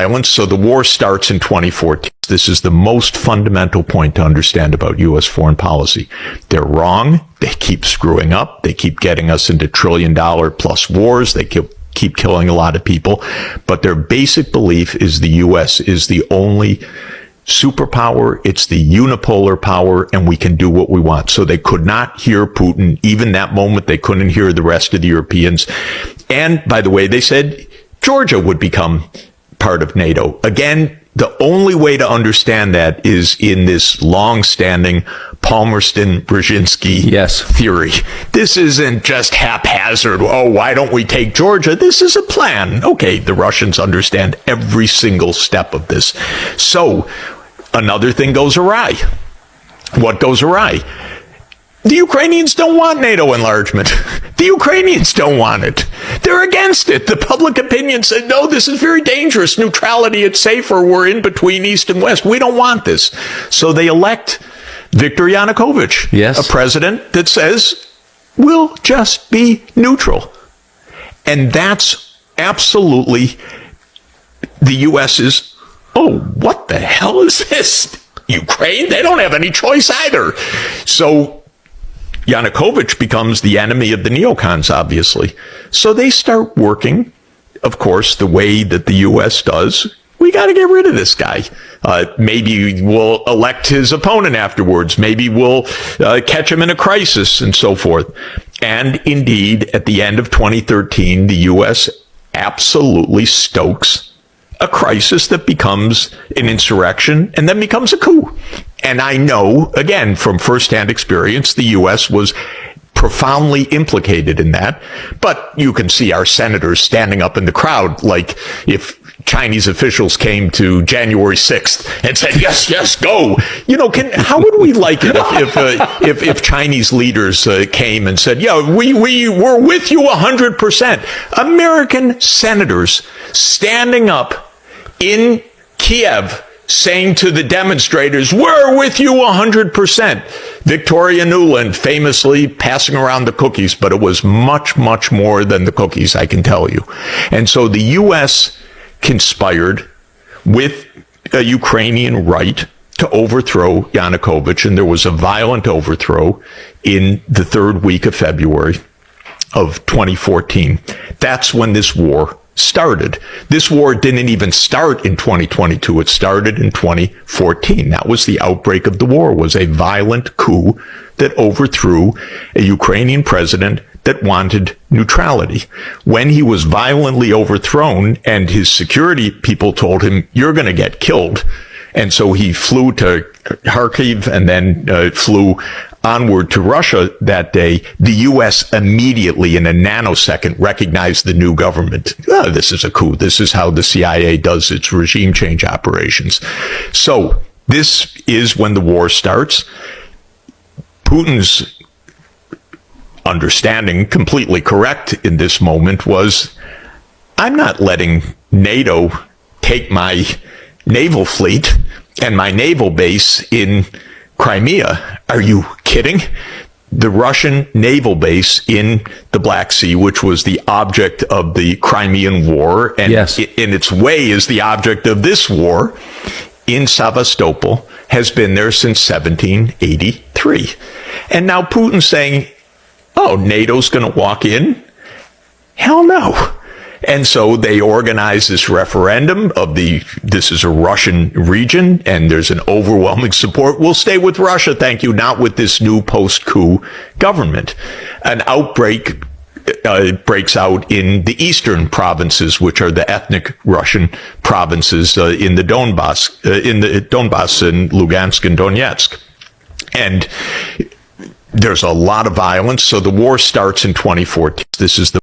violence. So the war starts in 2014. This is the most fundamental point to understand about U.S. foreign policy. They're wrong. They keep screwing up. They keep getting us into trillion-dollar-plus wars. They keep killing a lot of people. But their basic belief is the U.S. is the only superpower. It's the unipolar power, and we can do what we want. So they could not hear Putin. Even that moment, they couldn't hear the rest of the Europeans. And by the way, they said Georgia would become part of NATO. Again, the only way to understand that is in this long-standing Palmerston-Brzezinski theory. This isn't just haphazard. Oh, why don't we take Georgia? This is a plan. Okay, the Russians understand every single step of this. So another thing goes awry. What goes awry? The Ukrainians don't want NATO enlargement. The Ukrainians don't want it. They're against it. The public opinion said, no, this is very dangerous. Neutrality, it's safer. We're in between East and West. We don't want this. So they elect Viktor Yanukovych, a president that says, we'll just be neutral. And that's absolutely the U.S.'s, oh, what the hell is this? Ukraine? They don't have any choice either. So Yanukovych becomes the enemy of the neocons, obviously. So they start working, of course, the way that the U.S. does. We got to get rid of this guy. Maybe we'll elect his opponent afterwards. Maybe we'll catch him in a crisis and so forth. And indeed, at the end of 2013, the U.S. absolutely stokes a crisis that becomes an insurrection and then becomes a coup. And I know, again, from firsthand experience, the U.S. was profoundly implicated in that. But you can see our senators standing up in the crowd like if Chinese officials came to January 6th and said, yes, go. You know, how would we like it if Chinese leaders came and said, yeah, we're with you 100%. American senators standing up in Kiev saying to the demonstrators, we're with you 100%. Victoria Nuland famously passing around the cookies, but it was much, much more than the cookies, I can tell you. And so the U.S. conspired with a Ukrainian right to overthrow Yanukovych, and there was a violent overthrow in the third week of February of 2014. That's when this war started. This war didn't even start in 2022. It started in 2014. That was the outbreak of the war, was a violent coup that overthrew a Ukrainian president that wanted neutrality. When he was violently overthrown and his security people told him, you're going to get killed. And so he flew to Kharkiv and then flew onward to Russia that day. The U.S. immediately, in a nanosecond, recognized the new government. Oh, this is a coup. This is how the CIA does its regime change operations. So this is when the war starts. Putin's understanding, completely correct in this moment, was, I'm not letting NATO take my naval fleet and my naval base in Crimea. Are you kidding? The Russian naval base in the Black Sea, which was the object of the Crimean War, and in its way is the object of this war, in Sevastopol, has been there since 1783. And now Putin's saying, oh, NATO's going to walk in? Hell no. And so they organize this referendum of this is a Russian region, and there's an overwhelming support. We'll stay with Russia, thank you, not with this new post-coup government. An outbreak breaks out in the eastern provinces, which are the ethnic Russian provinces in the Donbass and Lugansk and Donetsk. And there's a lot of violence. So the war starts in 2014. This is the